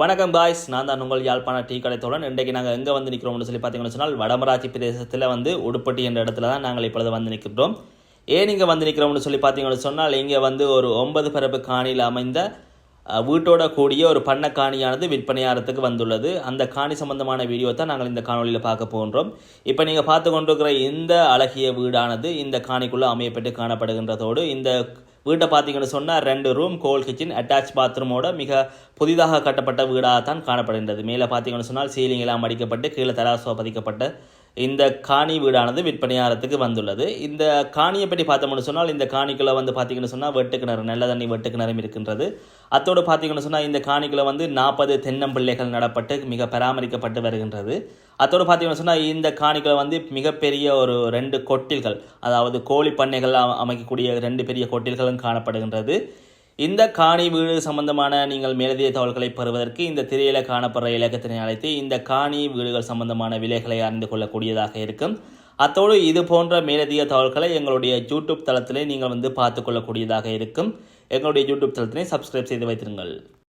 வணக்கம் பாய்ஸ், நான் தான் உங்கள் யாழ்ப்பாண டீ கடை தோழன். இன்றைக்கு நாங்கள் எங்கே வந்து நிற்கிறோம்னு சொல்லி பார்த்தீங்கன்னு சொன்னால், வடமராட்சி பிரதேசத்தில் வந்து உடுப்பட்டி என்ற இடத்துல தான் நாங்கள் இப்பொழுது வந்து நிற்கிறோம். ஏன் இங்கே வந்து நிற்கிறோம்னு சொல்லி பார்த்தீங்கன்னு சொன்னால், இங்கே வந்து ஒரு 9 பரப்பு காணியில் அமைந்த வீட்டோட கூடிய ஒரு பண்ண காணியானது விற்பனையாகிறதுக்கு வந்துள்ளது. அந்த காணி சம்பந்தமான வீடியோ தான் நாங்கள் இந்த காணொலியில் பார்க்க போகின்றோம். இப்போ நீங்கள் பார்த்து கொண்டிருக்கிற இந்த அழகிய வீடானது இந்த காணிக்குள்ளே அமையப்பட்டு காணப்படுகின்றதோடு, இந்த வீட்டை பார்த்தீங்கன்னு சொன்னால் 2 ரூம், கோல் கிச்சன், அட்டாச் பாத்ரூமோட மிக புதிதாக கட்டப்பட்ட வீடாக தான் காணப்படுகின்றது. மேலே பார்த்தீங்கன்னு சொன்னால் சீலிங் எல்லாம் அடிக்கப்பட்டு கீழே தராசோ பதிக்கப்பட்ட இந்த காணி வீடானது விற்பனையாகிறதுக்கு வந்துள்ளது. இந்த காணியை பற்றி பார்த்தோம்னு சொன்னால், இந்த காணிக்குள்ளே வந்து பார்த்தீங்கன்னு சொன்னால் வெட்டுக்கிணறு, நல்ல தண்ணி வெட்டுக்கிணறும் இருக்கின்றது. அத்தோடு பார்த்தீங்கன்னு சொன்னால் இந்த காணிக்குள்ளே வந்து 40 தென்னம்பிள்ளைகள் நடப்பட்டு மிக பராமரிக்கப்பட்டு வருகின்றது. அத்தோடு பார்த்தீங்கன்னு சொன்னால் இந்த காணிக்குள்ளே வந்து மிகப்பெரிய ஒரு 2 கொட்டில்கள், அதாவது கோழி பண்ணைகள் அமைக்கக்கூடிய 2 பெரிய கொட்டில்களும் காணப்படுகின்றது. இந்த காணி வீடு சம்பந்தமான நீங்கள் மேலதிக தகவல்களை பெறுவதற்கு இந்த திரையில காணப்படுற இலக்கத்தினை அழைத்து இந்த காணி வீடுகள் சம்பந்தமான விலைகளை அறிந்து கொள்ளக்கூடியதாக இருக்கும். அத்தோடு இது போன்ற மேலதிக தகவல்களை எங்களுடைய யூடியூப் தளத்திலே நீங்கள் வந்து பார்த்து கொள்ளக்கூடியதாக இருக்கும். எங்களுடைய யூடியூப் தளத்தினை சப்ஸ்கிரைப் செய்து வைத்திருங்கள்.